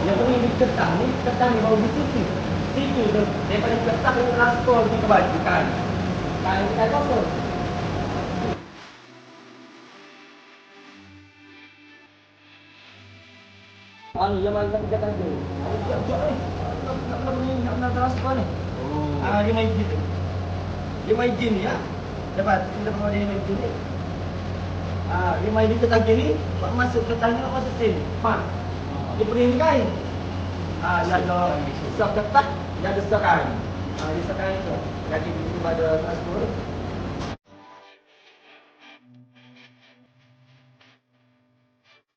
Yang paling ketang ni baru di situ. Situ tu, daripada ketang yang transport di kebajikan. Kan kita kosong. Yang mana kita kata tu? Jom ni. Nak transport ni. Dia main gitu. Dia main gym ni ya. Dapat kita bawa dia main gym ni. Dia main di ketang kiri, masuk ketang ni masuk sini. Faham? Dia peringkai. Dia ada sok ketat, dia ada sok kain. Dia sok kain tu. Jadi pada transport